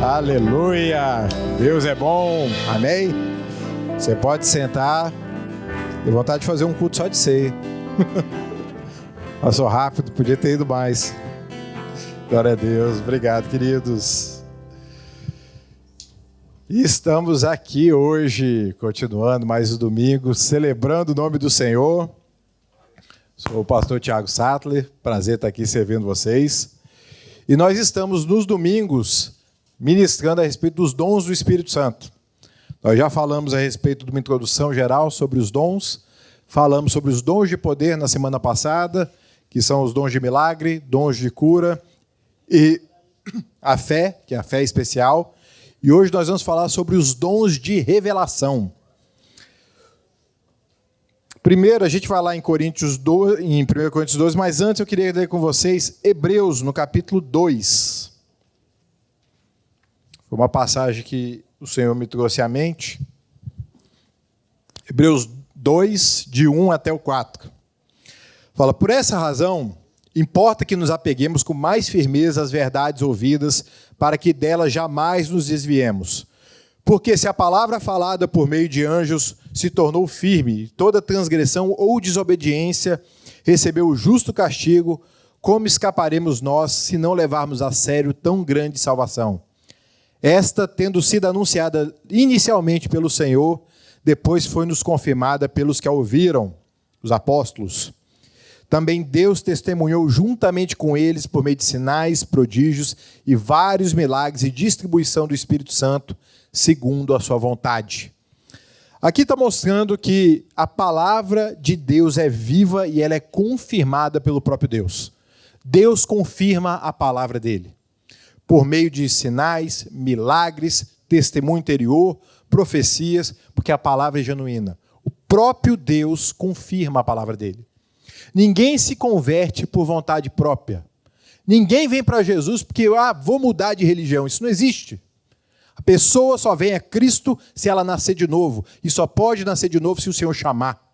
Aleluia! Deus é bom, amém? Você pode sentar. Tenho vontade de fazer um culto só de ceia. Passou rápido, podia ter ido mais. Glória a Deus, obrigado, queridos. E estamos aqui hoje, continuando mais um domingo, celebrando o nome do Senhor. Sou o pastor Thiago Sattler, prazer estar aqui servindo vocês. E nós estamos nos domingos ministrando a respeito dos dons do Espírito Santo. Nós já falamos a respeito de uma introdução geral sobre os dons, falamos sobre os dons de poder na semana passada, que são os dons de milagre, dons de cura e a fé, que é a fé especial. E hoje nós vamos falar sobre os dons de revelação. Primeiro, a gente vai lá em 1 Coríntios 12, mas antes eu queria ler com vocês Hebreus, no capítulo 2. Foi uma passagem que o Senhor me trouxe à mente. Hebreus 2, de 1 até o 4. Fala, por essa razão, importa que nos apeguemos com mais firmeza às verdades ouvidas, para que delas jamais nos desviemos. Porque se a palavra falada por meio de anjos se tornou firme, toda transgressão ou desobediência recebeu o justo castigo, como escaparemos nós se não levarmos a sério tão grande salvação? Esta, tendo sido anunciada inicialmente pelo Senhor, depois foi-nos confirmada pelos que a ouviram, os apóstolos. Também Deus testemunhou juntamente com eles por meio de sinais, prodígios e vários milagres e distribuição do Espírito Santo, segundo a sua vontade. Aqui está mostrando que a palavra de Deus é viva e ela é confirmada pelo próprio Deus. Deus confirma a palavra dele, por meio de sinais, milagres, testemunho interior, profecias, porque a palavra é genuína. O próprio Deus confirma a palavra dele. Ninguém se converte por vontade própria. Ninguém vem para Jesus porque, vou mudar de religião. Isso não existe. A pessoa só vem a Cristo se ela nascer de novo. E só pode nascer de novo se o Senhor chamar.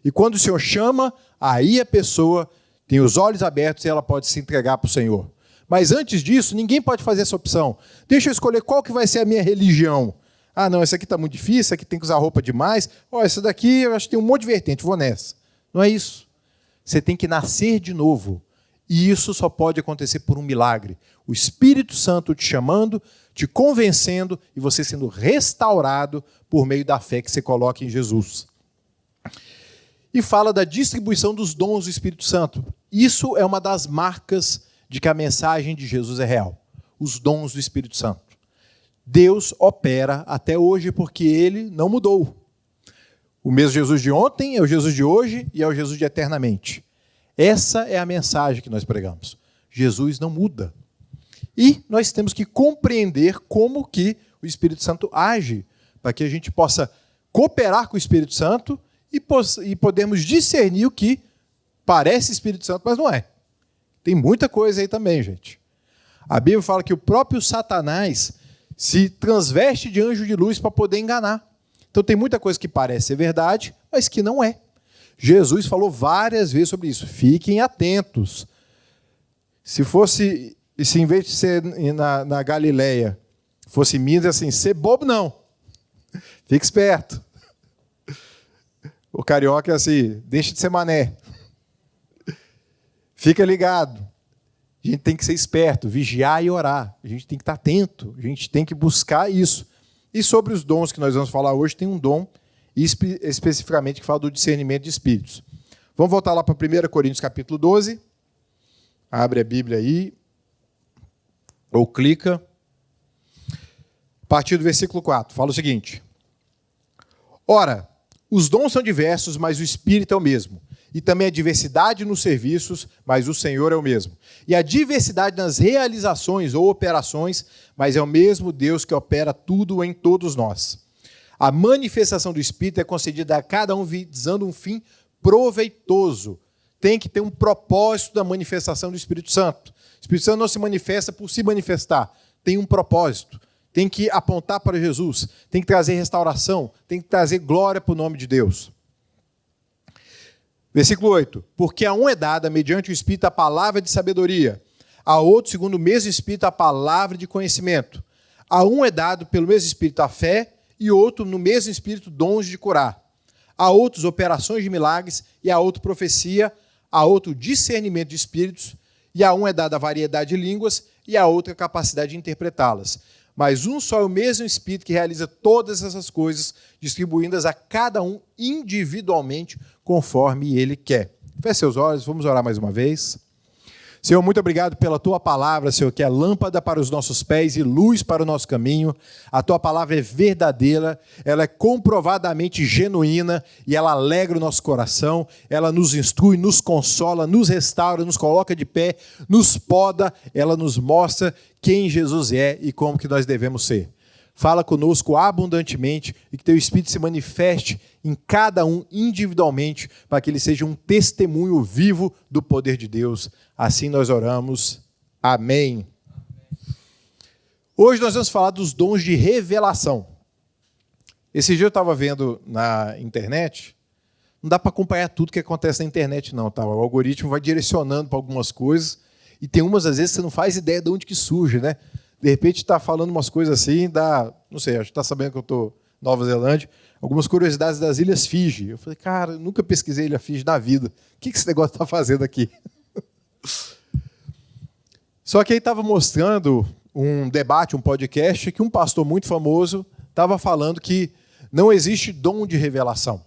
E quando o Senhor chama, aí a pessoa tem os olhos abertos e ela pode se entregar para o Senhor. Mas antes disso, ninguém pode fazer essa opção. Deixa eu escolher qual que vai ser a minha religião. Não, essa aqui está muito difícil, essa aqui tem que usar roupa demais. Essa daqui eu acho que tem um monte de vertente, vou nessa. Não é isso. Você tem que nascer de novo. E isso só pode acontecer por um milagre. O Espírito Santo te chamando, te convencendo e você sendo restaurado por meio da fé que você coloca em Jesus. E fala da distribuição dos dons do Espírito Santo. Isso é uma das marcas de que a mensagem de Jesus é real. Os dons do Espírito Santo. Deus opera até hoje porque ele não mudou. O mesmo Jesus de ontem é o Jesus de hoje e é o Jesus de eternamente. Essa é a mensagem que nós pregamos. Jesus não muda. E nós temos que compreender como que o Espírito Santo age, para que a gente possa cooperar com o Espírito Santo e podermos discernir o que parece Espírito Santo, mas não é. Tem muita coisa aí também, gente. A Bíblia fala que o próprio Satanás se transveste de anjo de luz para poder enganar. Então tem muita coisa que parece ser verdade, mas que não é. Jesus falou várias vezes sobre isso. Fiquem atentos. Se em vez de ser na Galileia, fosse Minas, assim, ser bobo não. Fique esperto. O carioca é assim, deixa de ser mané. Fica ligado. A gente tem que ser esperto, vigiar e orar. A gente tem que estar atento, a gente tem que buscar isso. E sobre os dons que nós vamos falar hoje, tem um dom especificamente que fala do discernimento de espíritos. Vamos voltar lá para 1 Coríntios capítulo 12. Abre a Bíblia aí. Ou clica. A partir do versículo 4. Fala o seguinte. Ora, os dons são diversos, mas o Espírito é o mesmo. E também a diversidade nos serviços, mas o Senhor é o mesmo. E a diversidade nas realizações ou operações, mas é o mesmo Deus que opera tudo em todos nós. A manifestação do Espírito é concedida a cada um visando um fim proveitoso. Tem que ter um propósito da manifestação do Espírito Santo. O Espírito Santo não se manifesta por se manifestar. Tem um propósito. Tem que apontar para Jesus. Tem que trazer restauração. Tem que trazer glória para o nome de Deus. Versículo 8. Porque a um é dada, mediante o Espírito, a palavra de sabedoria. A outro, segundo o mesmo Espírito, a palavra de conhecimento. A um é dado pelo mesmo Espírito a fé, e outro, no mesmo Espírito, dons de curar. A outros, operações de milagres, e a outro, profecia, a outro, discernimento de espíritos, e a um é dada a variedade de línguas, e a outra, a capacidade de interpretá-las. Mas um só é o mesmo Espírito que realiza todas essas coisas, distribuindo-as a cada um individualmente, conforme ele quer. Feche seus olhos, vamos orar mais uma vez. Senhor, muito obrigado pela Tua palavra, Senhor, que é lâmpada para os nossos pés e luz para o nosso caminho. A Tua palavra é verdadeira, ela é comprovadamente genuína e ela alegra o nosso coração, ela nos instrui, nos consola, nos restaura, nos coloca de pé, nos poda, ela nos mostra quem Jesus é e como que nós devemos ser. Fala conosco abundantemente e que Teu Espírito se manifeste em cada um individualmente, para que ele seja um testemunho vivo do poder de Deus. Assim nós oramos. Amém. Hoje nós vamos falar dos dons de revelação. Esse dia eu estava vendo na internet, não dá para acompanhar tudo que acontece na internet não, tá? O algoritmo vai direcionando para algumas coisas, e tem umas às vezes você não faz ideia de onde que surge, né? De repente está falando umas coisas assim, não sei, acho que está sabendo que eu estou em Nova Zelândia, algumas curiosidades das Ilhas Fiji. Eu falei, cara, eu nunca pesquisei Ilha Fiji na vida. O que esse negócio está fazendo aqui? Só que aí estava mostrando um debate, um podcast, que um pastor muito famoso estava falando que não existe dom de revelação.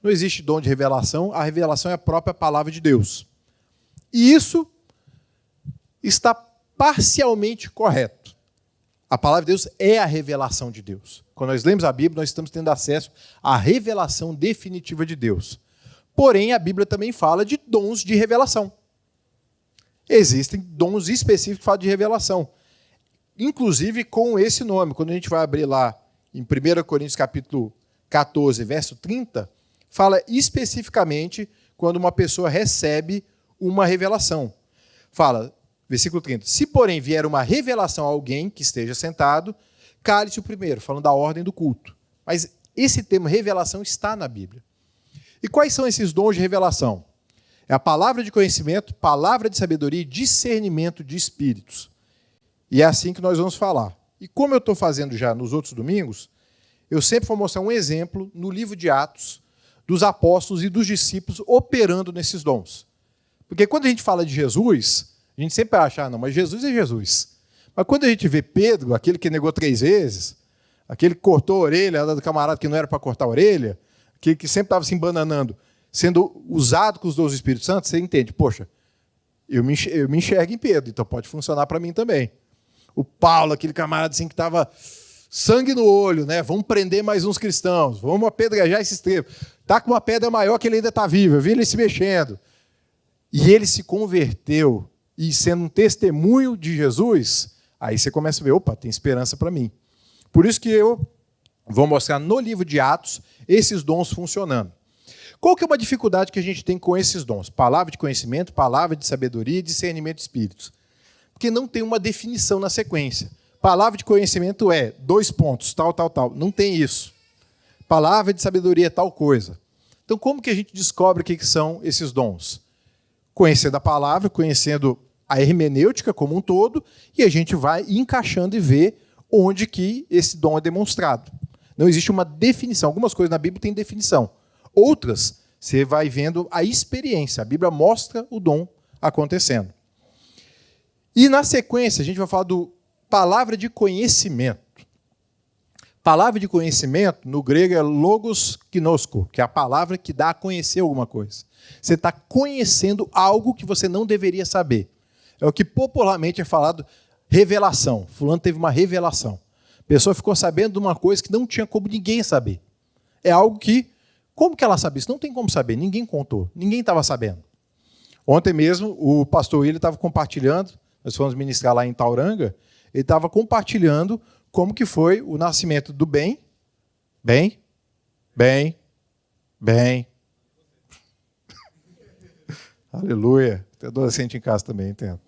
Não existe dom de revelação, a revelação é a própria palavra de Deus. E isso está parcialmente correto. A palavra de Deus é a revelação de Deus. Quando nós lemos a Bíblia, nós estamos tendo acesso à revelação definitiva de Deus. Porém, a Bíblia também fala de dons de revelação. Existem dons específicos que falam de revelação. Inclusive com esse nome. Quando a gente vai abrir lá em 1 Coríntios capítulo 14, verso 30, fala especificamente quando uma pessoa recebe uma revelação. Fala, versículo 30, se porém vier uma revelação a alguém que esteja sentado, cale-se o primeiro, falando da ordem do culto. Mas esse termo revelação está na Bíblia. E quais são esses dons de revelação? É a palavra de conhecimento, palavra de sabedoria e discernimento de espíritos. E é assim que nós vamos falar. E como eu estou fazendo já nos outros domingos, eu sempre vou mostrar um exemplo no livro de Atos dos apóstolos e dos discípulos operando nesses dons. Porque quando a gente fala de Jesus, a gente sempre acha, não, mas Jesus é Jesus. Mas quando a gente vê Pedro, aquele que negou 3 vezes, aquele que cortou a orelha do camarada que não era para cortar a orelha, aquele que sempre estava se embananando, sendo usado com os dons do Espírito Santo, você entende, poxa, eu me enxergo em Pedro, então pode funcionar para mim também. O Paulo, aquele camarada assim que estava sangue no olho, né? Vamos prender mais uns cristãos, vamos apedrejar esses trevos. Está com uma pedra maior que ele ainda está vivo, eu vi ele se mexendo. E ele se converteu, e sendo um testemunho de Jesus, aí você começa a ver, opa, tem esperança para mim. Por isso que eu vou mostrar no livro de Atos esses dons funcionando. Qual que é uma dificuldade que a gente tem com esses dons? Palavra de conhecimento, palavra de sabedoria e discernimento de espíritos. Porque não tem uma definição na sequência. Palavra de conhecimento é 2 pontos, tal, tal, tal. Não tem isso. Palavra de sabedoria é tal coisa. Então, como que a gente descobre o que são esses dons? Conhecendo a palavra, conhecendo a hermenêutica como um todo, e a gente vai encaixando e ver onde que esse dom é demonstrado. Não existe uma definição. Algumas coisas na Bíblia têm definição. Outras, você vai vendo a experiência. A Bíblia mostra o dom acontecendo. E, na sequência, a gente vai falar do palavra de conhecimento. Palavra de conhecimento, no grego, é logos gnosko, que é a palavra que dá a conhecer alguma coisa. Você está conhecendo algo que você não deveria saber. É o que popularmente é falado revelação. Fulano teve uma revelação. A pessoa ficou sabendo de uma coisa que não tinha como ninguém saber. É algo que, como que ela sabia isso? Não tem como saber, ninguém contou, ninguém estava sabendo. Ontem mesmo, o pastor William estava compartilhando, nós fomos ministrar lá em Tauranga, ele estava compartilhando como que foi o nascimento do bem. Aleluia. Tem adolescente em casa também, entendo.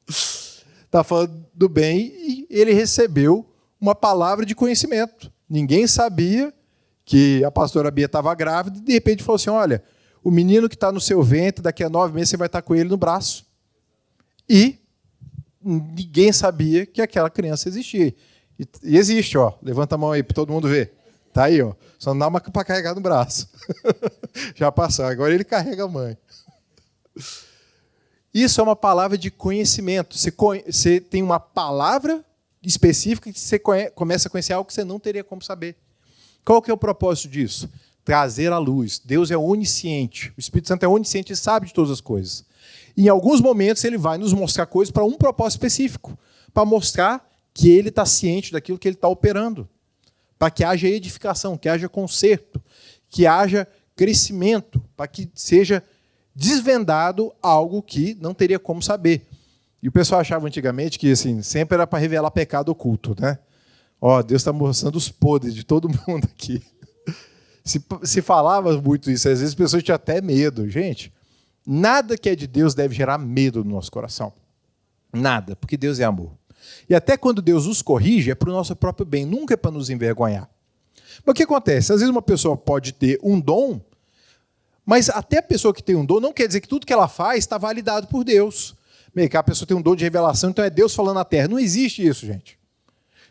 Está falando do bem e ele recebeu uma palavra de conhecimento. Ninguém sabia que a pastora Bia estava grávida e de repente falou assim, olha, o menino que está no seu ventre, daqui a 9 meses você vai estar com ele no braço. E ninguém sabia que aquela criança existia. E existe, ó. Levanta a mão aí para todo mundo ver. Tá aí, ó. Só não dá uma para carregar no braço. Já passou. Agora ele carrega a mãe. Isso é uma palavra de conhecimento. Você tem uma palavra específica que você começa a conhecer algo que você não teria como saber. Qual que é o propósito disso? Trazer à luz. Deus é onisciente. O Espírito Santo é onisciente e sabe de todas as coisas. E em alguns momentos ele vai nos mostrar coisas para um propósito específico, para mostrar que ele está ciente daquilo que ele está operando, para que haja edificação, que haja conserto, que haja crescimento, para que seja desvendado algo que não teria como saber. E o pessoal achava antigamente que assim, sempre era para revelar pecado oculto, né? Ó, Deus está mostrando os podres de todo mundo aqui. Se falava muito isso, às vezes as pessoas tinham até medo. Gente, nada que é de Deus deve gerar medo no nosso coração. Nada, porque Deus é amor. E até quando Deus nos corrige, é para o nosso próprio bem, nunca é para nos envergonhar. Mas o que acontece? Às vezes uma pessoa pode ter um dom, mas até a pessoa que tem um dom não quer dizer que tudo que ela faz está validado por Deus. Meio que a pessoa tem um dom de revelação, então é Deus falando na terra. Não existe isso, gente.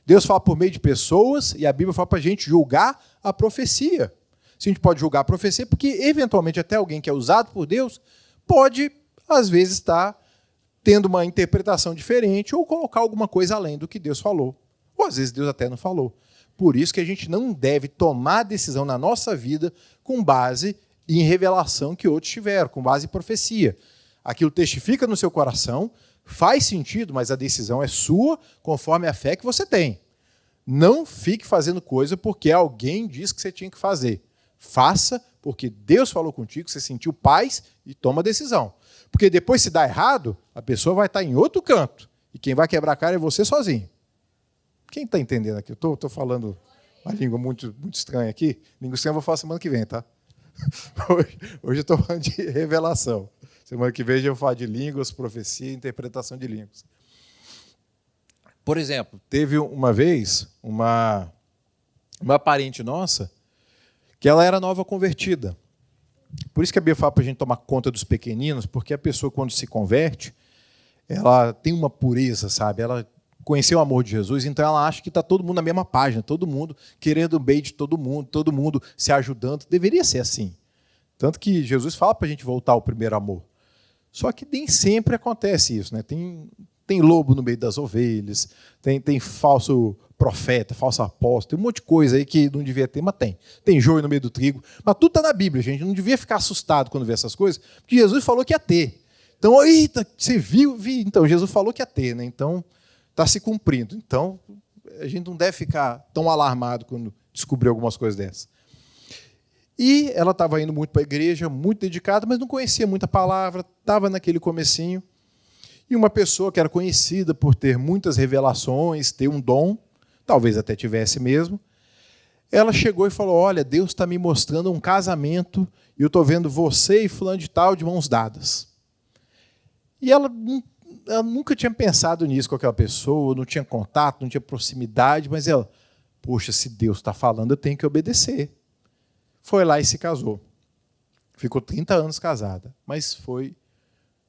Deus fala por meio de pessoas e a Bíblia fala para a gente julgar a profecia. Se a gente pode julgar a profecia, porque eventualmente até alguém que é usado por Deus pode, às vezes, estar tendo uma interpretação diferente ou colocar alguma coisa além do que Deus falou. Ou às vezes Deus até não falou. Por isso que a gente não deve tomar decisão na nossa vida com base em revelação que outros tiveram, com base em profecia. Aquilo testifica no seu coração, faz sentido, mas a decisão é sua, conforme a fé que você tem. Não fique fazendo coisa porque alguém disse que você tinha que fazer. Faça porque Deus falou contigo, você sentiu paz e toma a decisão. Porque depois, se dá errado, a pessoa vai estar em outro canto. E quem vai quebrar a cara é você sozinho. Quem está entendendo aqui? Eu estou falando uma língua muito, muito estranha aqui. Língua estranha eu vou falar semana que vem, tá? Hoje eu estou falando de revelação. Semana que vem eu vou falar de línguas, profecia e interpretação de línguas. Por exemplo, teve uma vez uma parente nossa que ela era nova convertida. Por isso que a Bíblia fala para a gente tomar conta dos pequeninos, porque a pessoa, quando se converte, ela tem uma pureza, sabe? Ela conheceu o amor de Jesus, então ela acha que está todo mundo na mesma página, todo mundo querendo o bem de todo mundo se ajudando. Deveria ser assim. Tanto que Jesus fala para a gente voltar ao primeiro amor. Só que nem sempre acontece isso, né? Tem lobo no meio das ovelhas, tem falso profeta, falso apóstolo, tem um monte de coisa aí que não devia ter, mas tem. Tem joio no meio do trigo. Mas tudo está na Bíblia, gente. Não devia ficar assustado quando vê essas coisas, porque Jesus falou que ia ter. Então, eita, você viu? Vi. Então, Jesus falou que ia ter, né? Então, está se cumprindo. Então, a gente não deve ficar tão alarmado quando descobrir algumas coisas dessas. E ela estava indo muito para a igreja, muito dedicada, mas não conhecia muita palavra, estava naquele comecinho. E uma pessoa que era conhecida por ter muitas revelações, ter um dom, talvez até tivesse mesmo, ela chegou e falou, olha, Deus está me mostrando um casamento e eu estou vendo você e fulano de tal de mãos dadas. E ela nunca tinha pensado nisso com aquela pessoa, não tinha contato, não tinha proximidade, mas ela, poxa, se Deus está falando, eu tenho que obedecer. Foi lá e se casou. Ficou 30 anos casada, mas foi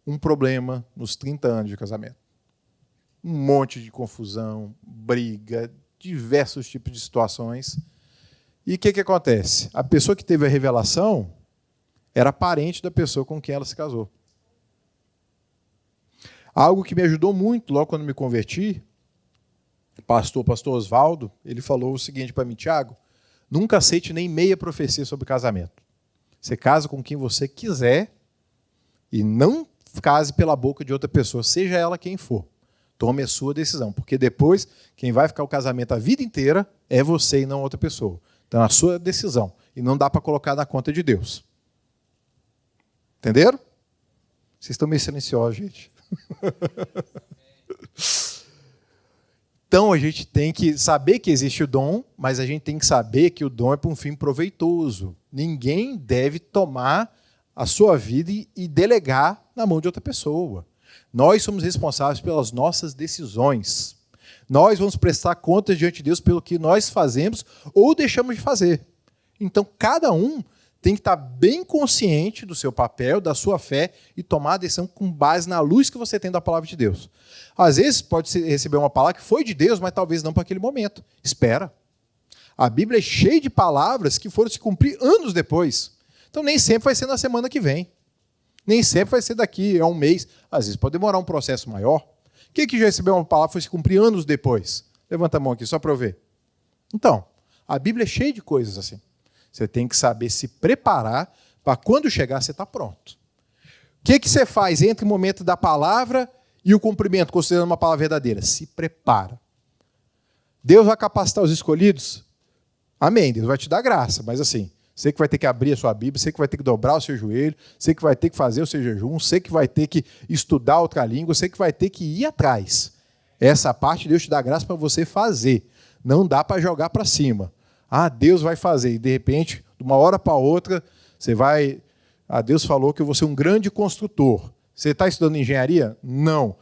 um problema nos 30 anos de casamento. Um monte de confusão, briga, diversos tipos de situações. E o que acontece? A pessoa que teve a revelação era parente da pessoa com quem ela se casou. Algo que me ajudou muito logo quando me converti, pastor Oswaldo, ele falou o seguinte para mim, Tiago, nunca aceite nem meia profecia sobre casamento. Você casa com quem você quiser e não case pela boca de outra pessoa, seja ela quem for. Tome a sua decisão, porque depois quem vai ficar o casamento a vida inteira é você e não outra pessoa. Então, a sua decisão. E não dá para colocar na conta de Deus. Entenderam? Vocês estão meio silenciosos, gente. Então, a gente tem que saber que existe o dom, mas a gente tem que saber que o dom é para um fim proveitoso. Ninguém deve tomar a sua vida e delegar na mão de outra pessoa. Nós somos responsáveis pelas nossas decisões. Nós vamos prestar contas diante de Deus pelo que nós fazemos ou deixamos de fazer. Então, cada um tem que estar bem consciente do seu papel, da sua fé e tomar a decisão com base na luz que você tem da palavra de Deus. Às vezes pode receber uma palavra que foi de Deus, mas talvez não para aquele momento. Espera. A Bíblia é cheia de palavras que foram se cumprir anos depois. Então nem sempre vai ser na semana que vem. Nem sempre vai ser daqui a um mês. Às vezes pode demorar um processo maior. Quem que já recebeu uma palavra foi se cumprir anos depois? Levanta a mão aqui, só para eu ver. Então, a Bíblia é cheia de coisas assim. Você tem que saber se preparar para quando chegar você está pronto. O que você faz entre o momento da palavra e o cumprimento, considerando uma palavra verdadeira? Se prepara. Deus vai capacitar os escolhidos? Amém, Deus vai te dar graça, mas assim, você que vai ter que abrir a sua Bíblia, você que vai ter que dobrar o seu joelho, você que vai ter que fazer o seu jejum, você que vai ter que estudar outra língua, você que vai ter que ir atrás. Essa parte Deus te dá graça para você fazer. Não dá para jogar para cima. Ah, Deus vai fazer. E de repente, de uma hora para outra, você vai... Ah, Deus falou que eu vou ser um grande construtor. Você está estudando engenharia? Não.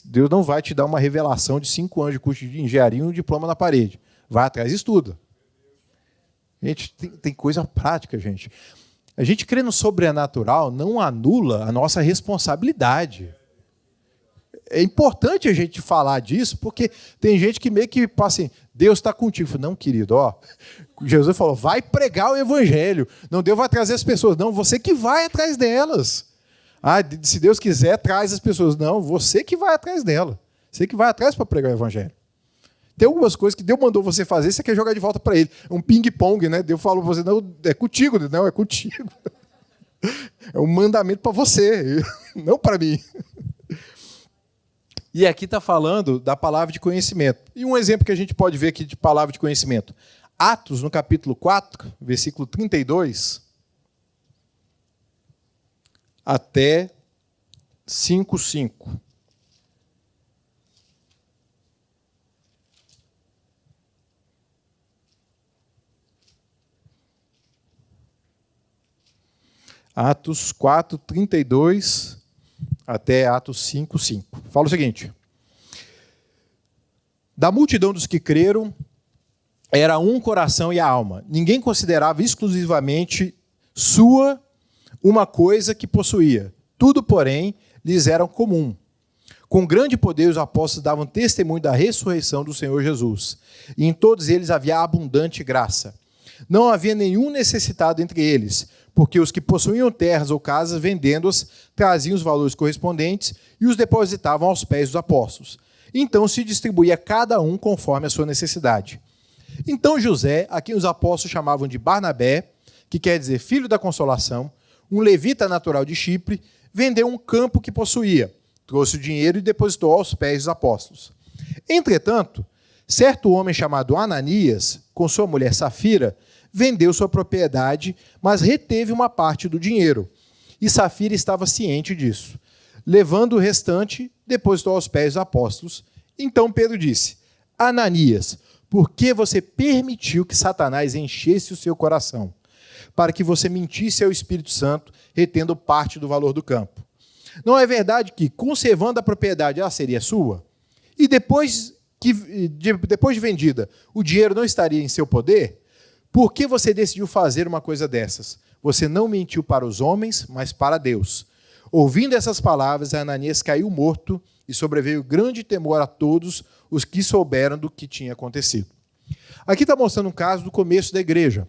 Deus não vai te dar uma revelação de 5 anos de curso de engenharia e um diploma na parede. Vai atrás e estuda. Gente, tem coisa prática, gente. A gente crê no sobrenatural não anula a nossa responsabilidade. É importante a gente falar disso, porque tem gente que meio que passa assim, Deus está contigo. Não, querido, ó, Jesus falou, vai pregar o evangelho. Não, Deus vai trazer as pessoas. Não, você que vai atrás delas. Ah, se Deus quiser, traz as pessoas. Não, você que vai atrás dela. Você que vai atrás para pregar o evangelho. Tem algumas coisas que Deus mandou você fazer, você quer jogar de volta para ele. É um ping-pong, né? Deus falou para você, não, é contigo. Não, é contigo. É um mandamento para você, não para mim. E aqui está falando da palavra de conhecimento. E um exemplo que a gente pode ver aqui de palavra de conhecimento. Atos, no capítulo 4, versículo 32, até 5:5. Atos 4, 32 até Atos 5:5. Fala o seguinte. Da multidão dos que creram, era um coração e a alma. Ninguém considerava exclusivamente sua uma coisa que possuía. Tudo, porém, lhes era comum. Com grande poder, os apóstolos davam testemunho da ressurreição do Senhor Jesus. E em todos eles havia abundante graça. Não havia nenhum necessitado entre eles, porque os que possuíam terras ou casas, vendendo-as, traziam os valores correspondentes e os depositavam aos pés dos apóstolos. Então se distribuía cada um conforme a sua necessidade. Então José, a quem os apóstolos chamavam de Barnabé, que quer dizer filho da consolação, um levita natural de Chipre, vendeu um campo que possuía, trouxe o dinheiro e depositou aos pés dos apóstolos. Entretanto, certo homem chamado Ananias, com sua mulher Safira, vendeu sua propriedade, mas reteve uma parte do dinheiro. E Safira estava ciente disso. Levando o restante, depositou aos pés dos apóstolos. Então Pedro disse, Ananias, por que você permitiu que Satanás enchesse o seu coração? Para que você mentisse ao Espírito Santo, retendo parte do valor do campo. Não é verdade que, conservando a propriedade, ela seria sua? E depois de vendida, o dinheiro não estaria em seu poder? Por que você decidiu fazer uma coisa dessas? Você não mentiu para os homens, mas para Deus. Ouvindo essas palavras, Ananias caiu morto e sobreveio grande temor a todos os que souberam do que tinha acontecido. Aqui está mostrando um caso do começo da igreja.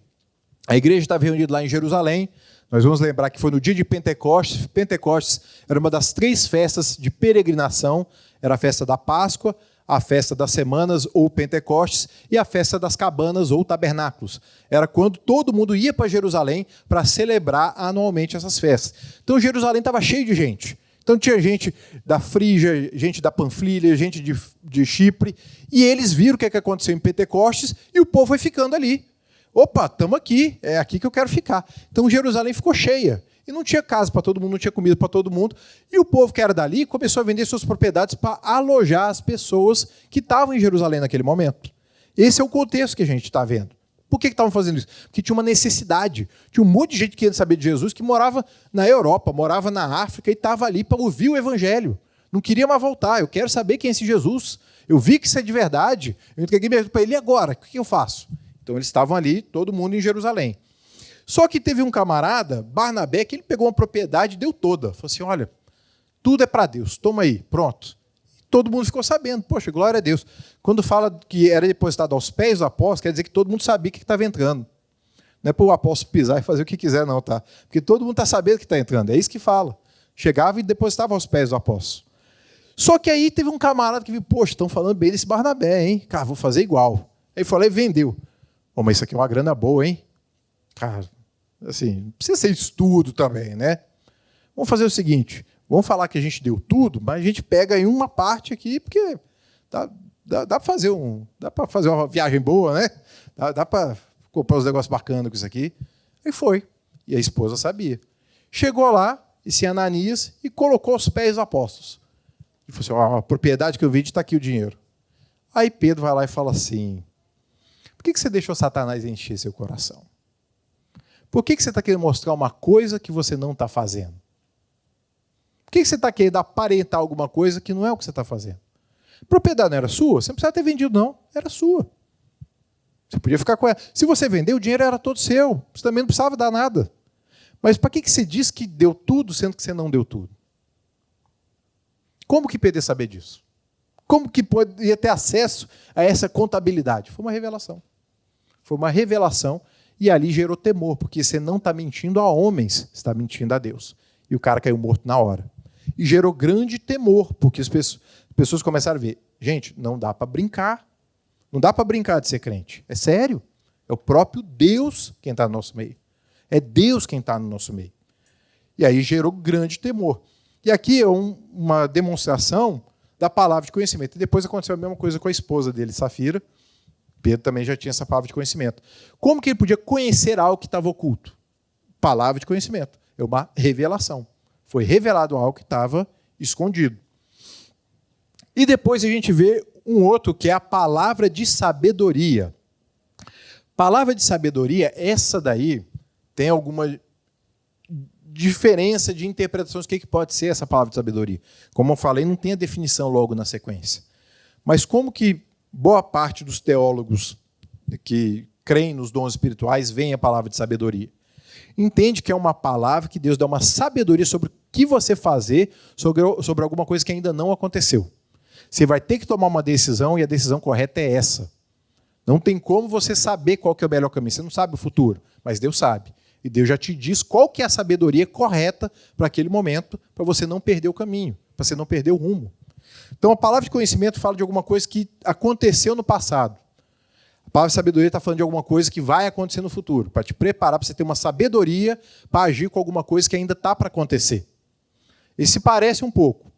A igreja estava reunida lá em Jerusalém. Nós vamos lembrar que foi no dia de Pentecostes. Pentecostes era uma das 3 festas de peregrinação. Era a festa da Páscoa, a festa das semanas, ou Pentecostes, e a festa das cabanas, ou tabernáculos. Era quando todo mundo ia para Jerusalém para celebrar anualmente essas festas. Então, Jerusalém estava cheio de gente. Então, tinha gente da Frígia, gente da Panfilha, gente de Chipre, e eles viram o que aconteceu em Pentecostes, e o povo foi ficando ali. Opa, estamos aqui, é aqui que eu quero ficar. Então, Jerusalém ficou cheia. E não tinha casa para todo mundo, não tinha comida para todo mundo. E o povo que era dali começou a vender suas propriedades para alojar as pessoas que estavam em Jerusalém naquele momento. Esse é o contexto que a gente está vendo. Por que estavam fazendo isso? Porque tinha uma necessidade. Tinha um monte de gente que queria saber de Jesus, que morava na Europa, morava na África e estava ali para ouvir o evangelho. Não queria mais voltar. Eu quero saber quem é esse Jesus. Eu vi que isso é de verdade. Eu entreguei minha vida para ele e agora? O que eu faço? Então eles estavam ali, todo mundo em Jerusalém. Só que teve um camarada, Barnabé, que ele pegou uma propriedade e deu toda. Falou assim, olha, tudo é para Deus, toma aí, pronto. Todo mundo ficou sabendo, poxa, glória a Deus. Quando fala que era depositado aos pés do apóstolo, quer dizer que todo mundo sabia que estava entrando. Não é para o apóstolo pisar e fazer o que quiser, não, tá? Porque todo mundo está sabendo que está entrando, é isso que fala. Chegava e depositava aos pés do apóstolo. Só que aí teve um camarada que viu, poxa, estão falando bem desse Barnabé, hein? Cara, vou fazer igual. Aí falou e vendeu. Oh, mas isso aqui é uma grana boa, hein? Cara, assim, precisa ser estudo também, né? Vamos fazer o seguinte, vamos falar que a gente deu tudo, mas a gente pega em uma parte aqui, porque dá para fazer uma viagem boa, né? Dá para comprar uns negócios bacanas com isso aqui. Aí foi. E a esposa sabia. Chegou lá, esse Ananias, e colocou aos pés dos apóstolos. Ele falou assim, a propriedade que eu vendi, está aqui o dinheiro. Aí Pedro vai lá e fala assim, por que você deixou Satanás encher seu coração? Por que você está querendo mostrar uma coisa que você não está fazendo? Por que você está querendo aparentar alguma coisa que não é o que você está fazendo? A propriedade não era sua? Você não precisava ter vendido, não. Era sua. Você podia ficar com ela. Se você vendeu, o dinheiro era todo seu. Você também não precisava dar nada. Mas para que você diz que deu tudo, sendo que você não deu tudo? Como que Pedro ia saber disso? Como que poderia ter acesso a essa contabilidade? Foi uma revelação. Foi uma revelação e ali gerou temor, porque você não está mentindo a homens, você está mentindo a Deus. E o cara caiu morto na hora. E gerou grande temor, porque as pessoas começaram a ver, gente, não dá para brincar. Não dá para brincar de ser crente. É sério. É o próprio Deus quem está no nosso meio. É Deus quem está no nosso meio. E aí gerou grande temor. E aqui é uma demonstração da palavra de conhecimento. E depois aconteceu a mesma coisa com a esposa dele, Safira. Pedro também já tinha essa palavra de conhecimento. Como que ele podia conhecer algo que estava oculto? Palavra de conhecimento. É uma revelação. Foi revelado algo que estava escondido. E depois a gente vê um outro que é a palavra de sabedoria. Palavra de sabedoria, essa daí tem alguma diferença de interpretações. O que pode ser essa palavra de sabedoria? Como eu falei, não tem a definição logo na sequência. Mas como que boa parte dos teólogos que creem nos dons espirituais veem a palavra de sabedoria? Entende que é uma palavra que Deus dá uma sabedoria sobre o que você fazer sobre alguma coisa que ainda não aconteceu. Você vai ter que tomar uma decisão e a decisão correta é essa. Não tem como você saber qual que é o melhor caminho. Você não sabe o futuro, mas Deus sabe. E Deus já te diz qual que é a sabedoria correta para aquele momento, para você não perder o caminho, para você não perder o rumo. Então, a palavra de conhecimento fala de alguma coisa que aconteceu no passado. A palavra de sabedoria está falando de alguma coisa que vai acontecer no futuro, para te preparar para você ter uma sabedoria para agir com alguma coisa que ainda está para acontecer. E se parece um pouco.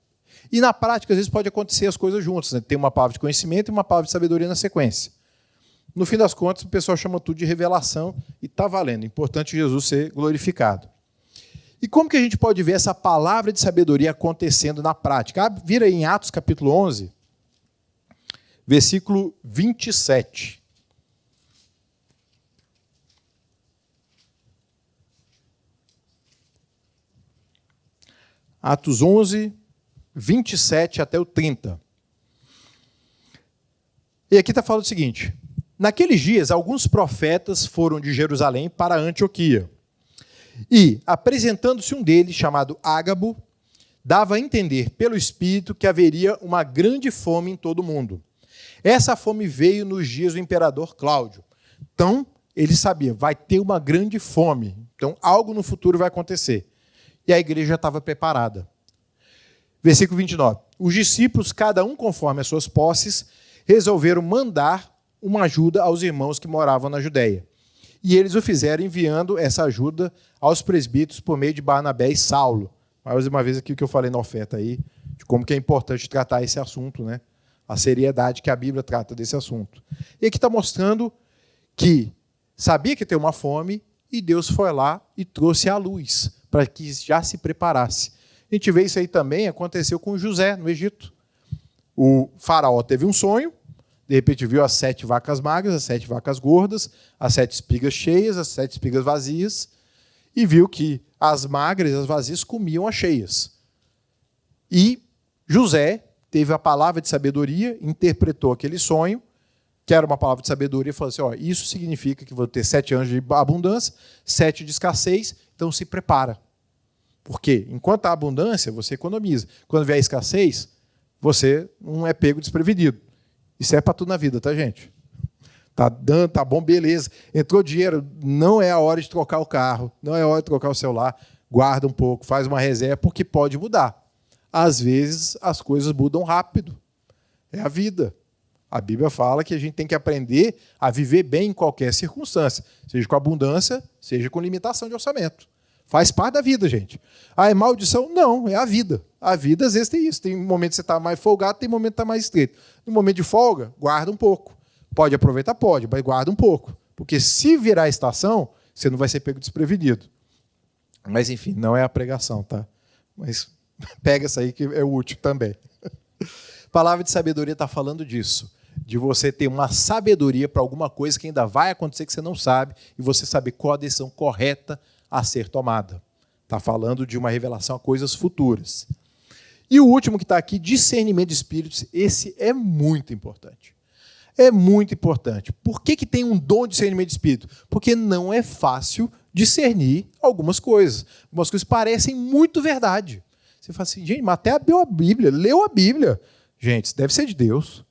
E na prática, às vezes, pode acontecer as coisas juntas. Né? Tem uma palavra de conhecimento e uma palavra de sabedoria na sequência. No fim das contas, o pessoal chama tudo de revelação e está valendo. É importante Jesus ser glorificado. E como que a gente pode ver essa palavra de sabedoria acontecendo na prática? Vira aí em Atos capítulo 11, versículo 27. Atos 11, 27 até o 30. E aqui está falando o seguinte: naqueles dias, alguns profetas foram de Jerusalém para Antioquia. E, apresentando-se um deles, chamado Ágabo, dava a entender pelo Espírito que haveria uma grande fome em todo o mundo. Essa fome veio nos dias do imperador Cláudio. Então, ele sabia, vai ter uma grande fome. Então, algo no futuro vai acontecer. E a igreja estava preparada. Versículo 29. Os discípulos, cada um conforme as suas posses, resolveram mandar uma ajuda aos irmãos que moravam na Judéia. E eles o fizeram enviando essa ajuda aos presbíteros por meio de Barnabé e Saulo. Mais uma vez aqui o que eu falei na oferta aí, de como que é importante tratar esse assunto, né? A seriedade que a Bíblia trata desse assunto. E aqui está mostrando que sabia que ia ter uma fome e Deus foi lá e trouxe a luz para que já se preparasse. A gente vê isso aí também, aconteceu com José no Egito. O faraó teve um sonho, de repente viu as 7 vacas magras, as 7 vacas gordas, as 7 espigas cheias, as 7 espigas vazias, e viu que as magras e as vazias comiam as cheias. E José teve a palavra de sabedoria, interpretou aquele sonho, quero uma palavra de sabedoria, e fala assim, ó, isso significa que vou ter 7 anos de abundância, 7 de escassez, então se prepara. Por quê? Enquanto há abundância, você economiza. Quando vier a escassez, você não é pego desprevenido. Isso é para tudo na vida, tá, gente? Tá dando, tá bom, beleza. Entrou dinheiro, não é a hora de trocar o carro, não é a hora de trocar o celular. Guarda um pouco, faz uma reserva, porque pode mudar. Às vezes, as coisas mudam rápido. É a vida. A Bíblia fala que a gente tem que aprender a viver bem em qualquer circunstância, seja com abundância, seja com limitação de orçamento. Faz parte da vida, gente. Ah, é maldição? Não, é a vida. A vida, às vezes, tem isso. Tem momento que você está mais folgado, tem momento que está mais estreito. No momento de folga, guarda um pouco. Pode aproveitar? Pode, mas guarda um pouco. Porque se virar a estação, você não vai ser pego desprevenido. Mas, enfim, não é a pregação, tá? Mas pega essa aí que é útil também. A palavra de sabedoria está falando disso. De você ter uma sabedoria para alguma coisa que ainda vai acontecer que você não sabe e você saber qual a decisão correta a ser tomada. Está falando de uma revelação a coisas futuras. E o último que está aqui, discernimento de espíritos, esse é muito importante. É muito importante. Por que tem um dom de discernimento de espírito? Porque não é fácil discernir algumas coisas. Algumas coisas parecem muito verdade. Você fala assim, gente, mas até abriu a Bíblia, leu a Bíblia. Gente, isso deve ser de Deus.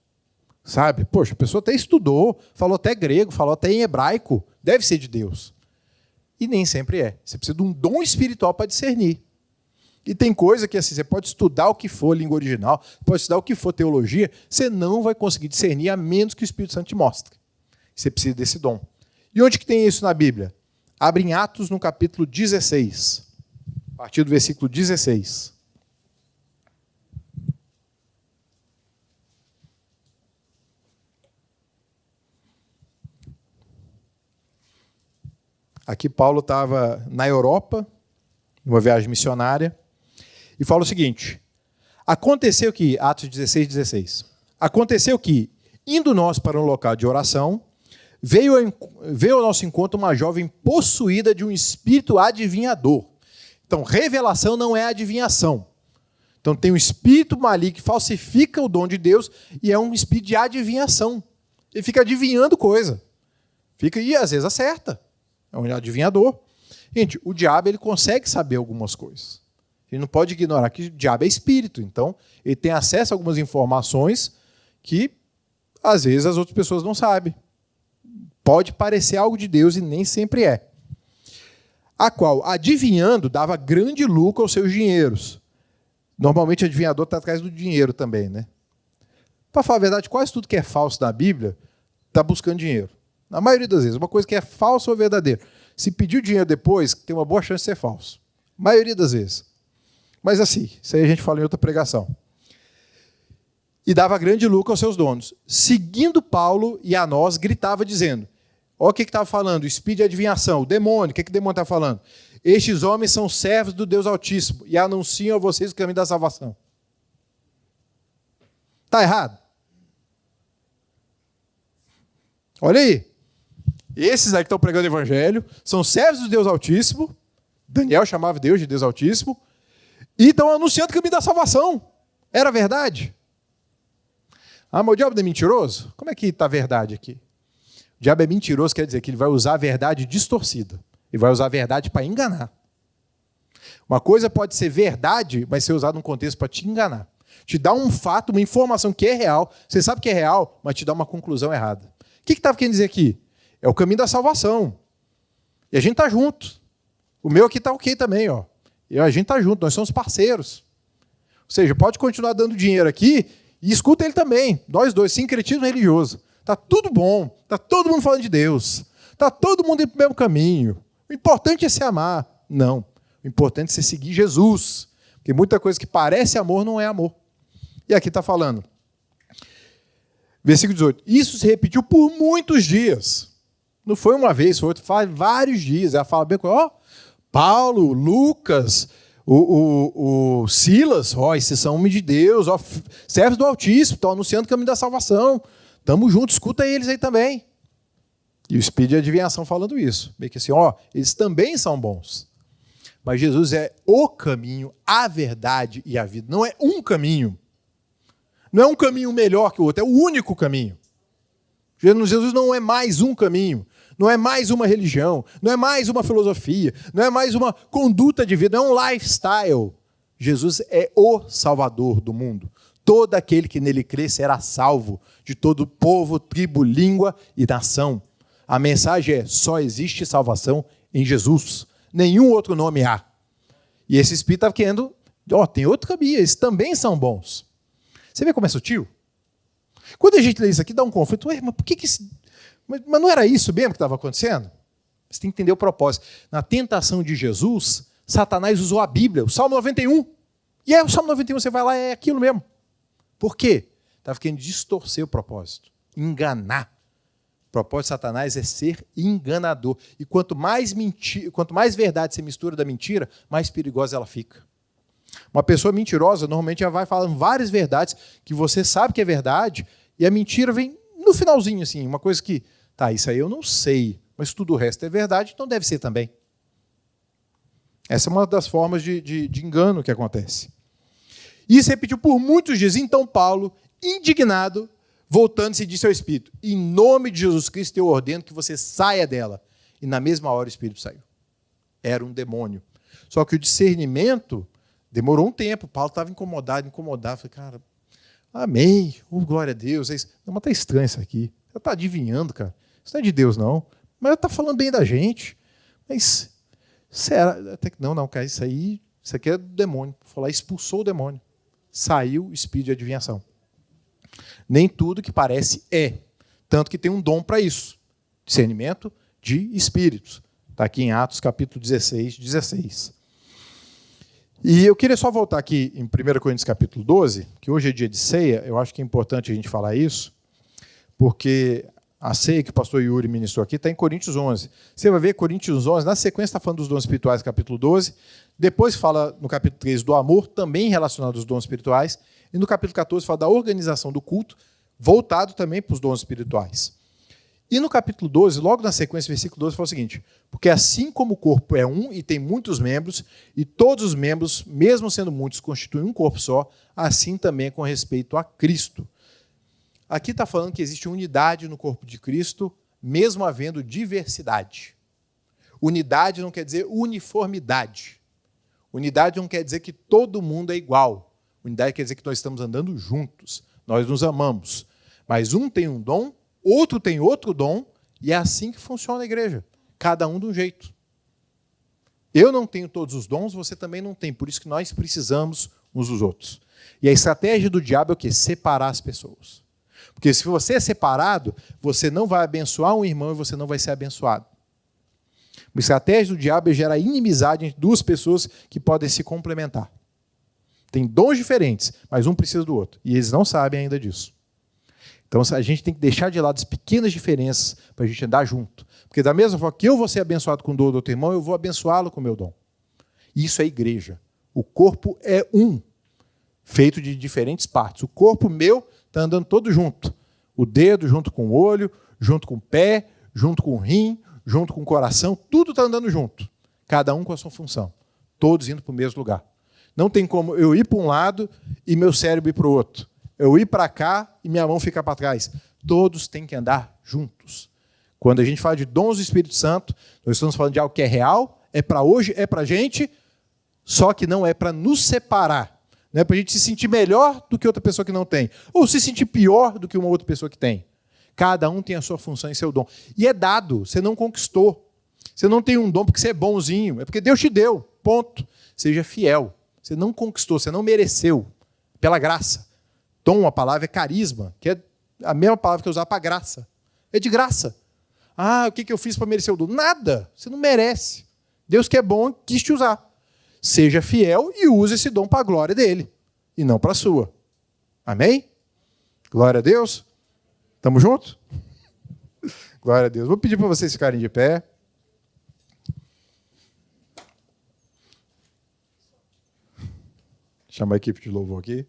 Sabe? Poxa, a pessoa até estudou, falou até grego, falou até em hebraico. Deve ser de Deus. E nem sempre é. Você precisa de um dom espiritual para discernir. E tem coisa que assim, você pode estudar o que for língua original, pode estudar o que for teologia, você não vai conseguir discernir a menos que o Espírito Santo te mostre. Você precisa desse dom. E onde que tem isso na Bíblia? Abre em Atos, no capítulo 16, a partir do versículo 16. Aqui Paulo estava na Europa, numa viagem missionária, e fala o seguinte, aconteceu que, Atos 16, 16, aconteceu que, indo nós para um local de oração, veio ao nosso encontro uma jovem possuída de um espírito adivinhador. Então, revelação não é adivinhação. Então, tem um espírito maligno que falsifica o dom de Deus e é um espírito de adivinhação. Ele fica adivinhando coisa. E às vezes acerta. É um adivinhador. Gente, o diabo ele consegue saber algumas coisas. A gente não pode ignorar que o diabo é espírito. Então, ele tem acesso a algumas informações que, às vezes, as outras pessoas não sabem. Pode parecer algo de Deus e nem sempre é. A qual, adivinhando, dava grande lucro aos seus dinheiros. Normalmente, o adivinhador está atrás do dinheiro também, né? Para falar a verdade, quase tudo que é falso na Bíblia está buscando dinheiro. Na maioria das vezes, uma coisa que é falsa ou verdadeira. Se pedir o dinheiro depois, tem uma boa chance de ser falso. Maioria das vezes. Mas assim, isso aí a gente fala em outra pregação. E dava grande lucro aos seus donos. Seguindo Paulo e a nós, gritava dizendo, olha o que estava falando, o espírito de adivinhação, o demônio, o que o demônio está falando? Estes homens são servos do Deus Altíssimo e anunciam a vocês o caminho da salvação. Está errado? Olha aí. Esses aí que estão pregando o evangelho são servos do Deus Altíssimo. Daniel chamava Deus de Deus Altíssimo. E estão anunciando o caminho da salvação. Era verdade? Ah, mas o diabo é mentiroso? Como é que está a verdade aqui? O diabo é mentiroso, quer dizer que ele vai usar a verdade distorcida. Ele vai usar a verdade para enganar. Uma coisa pode ser verdade, mas ser usada num contexto para te enganar. Te dá um fato, uma informação que é real. Você sabe que é real, mas te dá uma conclusão errada. O que estava querendo dizer aqui? É o caminho da salvação. E a gente está junto. O meu aqui está ok também, ó. E a gente está junto, nós somos parceiros. Ou seja, pode continuar dando dinheiro aqui e escuta ele também. Nós dois, sincretismo religioso. Está tudo bom, está todo mundo falando de Deus. Está todo mundo indo para o mesmo caminho. O importante é se amar. Não. O importante é você seguir Jesus. Porque muita coisa que parece amor não é amor. E aqui está falando. Versículo 18. Isso se repetiu por muitos dias. Não foi uma vez, foi outra, faz vários dias. Ela fala bem, ó, Paulo, Lucas, o Silas, ó, esses são homens de Deus, ó, servos do Altíssimo, estão anunciando o caminho da salvação. Tamo junto, escuta eles aí também. E o espírito de adivinhação falando isso. Meio que assim, ó, eles também são bons. Mas Jesus é o caminho, a verdade e a vida. Não é um caminho. Não é um caminho melhor que o outro, é o único caminho. Jesus não é mais um caminho, não é mais uma religião, não é mais uma filosofia, não é mais uma conduta de vida, não é um lifestyle. Jesus é o Salvador do mundo. Todo aquele que nele crê será salvo, de todo povo, tribo, língua e nação. A mensagem é: só existe salvação em Jesus. Nenhum outro nome há. E esse espírito estava querendo, tem outro caminho, eles também são bons. Você vê como é sutil? Quando a gente lê isso aqui, dá um conflito. Mas por que mas não era isso mesmo que estava acontecendo? Você tem que entender o propósito. Na tentação de Jesus, Satanás usou a Bíblia, o Salmo 91. E aí o Salmo 91, você vai lá, é aquilo mesmo. Por quê? Estava querendo distorcer o propósito, enganar. O propósito de Satanás é ser enganador. E quanto mais verdade você mistura da mentira, mais perigosa ela fica. Uma pessoa mentirosa, normalmente, ela vai falando várias verdades que você sabe que é verdade, e a mentira vem no finalzinho, assim, uma coisa que, isso aí eu não sei, mas tudo o resto é verdade, então deve ser também. Essa é uma das formas de engano que acontece. Isso repetiu por muitos dias. Então Paulo, indignado, voltando-se, disse ao Espírito: em nome de Jesus Cristo eu ordeno que você saia dela. E na mesma hora o Espírito saiu. Era um demônio. Só que o discernimento demorou um tempo. Paulo estava incomodado. Falei, cara, amém, glória a Deus. Não, mas está estranho isso aqui. Você está adivinhando, cara. Isso não é de Deus, não. Mas está falando bem da gente. Mas, será? Até que não, cara, isso aqui é do demônio. Foi lá, expulsou o demônio. Saiu o espírito de adivinhação. Nem tudo que parece é. Tanto que tem um dom para isso. Discernimento de espíritos. Está aqui em Atos, capítulo 16. E eu queria só voltar aqui em 1 Coríntios, capítulo 12, que hoje é dia de ceia. Eu acho que é importante a gente falar isso, porque a ceia que o pastor Yuri ministrou aqui está em Coríntios 11. Você vai ver Coríntios 11, na sequência está falando dos dons espirituais, capítulo 12. Depois fala no capítulo 13 do amor, também relacionado aos dons espirituais. E no capítulo 14 fala da organização do culto, voltado também para os dons espirituais. E no capítulo 12, logo na sequência, versículo 12, fala o seguinte: porque assim como o corpo é um e tem muitos membros, e todos os membros, mesmo sendo muitos, constituem um corpo só, assim também é com respeito a Cristo. Aqui está falando que existe unidade no corpo de Cristo, mesmo havendo diversidade. Unidade não quer dizer uniformidade. Unidade não quer dizer que todo mundo é igual. Unidade quer dizer que nós estamos andando juntos, nós nos amamos. Mas um tem um dom, outro tem outro dom, e é assim que funciona a igreja. Cada um de um jeito. Eu não tenho todos os dons, você também não tem. Por isso que nós precisamos uns dos outros. E a estratégia do diabo é o quê? Separar as pessoas. Porque se você é separado, você não vai abençoar um irmão e você não vai ser abençoado. A estratégia do diabo é gerar inimizade entre duas pessoas que podem se complementar. Tem dons diferentes, mas um precisa do outro. E eles não sabem ainda disso. Então a gente tem que deixar de lado as pequenas diferenças para a gente andar junto. Porque da mesma forma que eu vou ser abençoado com o dom do outro irmão, eu vou abençoá-lo com o meu dom. Isso é igreja. O corpo é um, feito de diferentes partes. O corpo meu está andando todo junto. O dedo junto com o olho, junto com o pé, junto com o rim, junto com o coração, tudo está andando junto. Cada um com a sua função. Todos indo para o mesmo lugar. Não tem como eu ir para um lado e meu cérebro ir para o outro. Eu ir para cá e minha mão ficar para trás. Todos têm que andar juntos. Quando a gente fala de dons do Espírito Santo, nós estamos falando de algo que é real, é para hoje, é para a gente, só que não é para nos separar. Não é para a gente se sentir melhor do que outra pessoa que não tem, ou se sentir pior do que uma outra pessoa que tem. Cada um tem a sua função e seu dom. E é dado, você não conquistou. Você não tem um dom porque você é bonzinho, é porque Deus te deu, ponto. Seja fiel. Você não conquistou, você não mereceu, pela graça. Dom, a palavra é carisma, que é a mesma palavra que eu usar para graça. É de graça. O que eu fiz para merecer o dom? Nada, você não merece. Deus que é bom quis te usar. Seja fiel e use esse dom para a glória dele, e não para a sua. Amém? Glória a Deus. Estamos juntos? Glória a Deus. Vou pedir para vocês ficarem de pé. Chama a equipe de louvor aqui.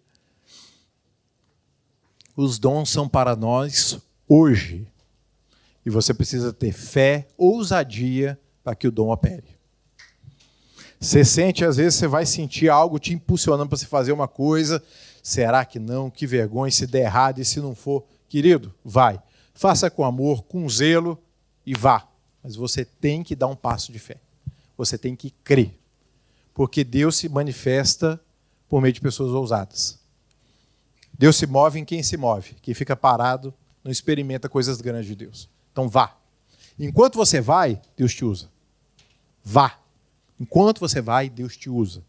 Os dons são para nós hoje. E você precisa ter fé, ousadia, para que o dom opere. Você sente, às vezes, você vai sentir algo te impulsionando para você fazer uma coisa. Será que não? Que vergonha, se der errado e se não for. Querido, vai. faça com amor, com zelo e vá. Mas você tem que dar um passo de fé. Você tem que crer. Porque Deus se manifesta por meio de pessoas ousadas. Deus se move em quem se move. Quem fica parado não experimenta coisas grandes de Deus. Então vá. Enquanto você vai, Deus te usa. Vá. Enquanto você vai, Deus te usa.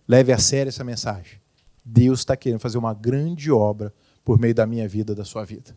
Leve a sério essa mensagem. Deus está querendo fazer uma grande obra por meio da minha vida, da sua vida.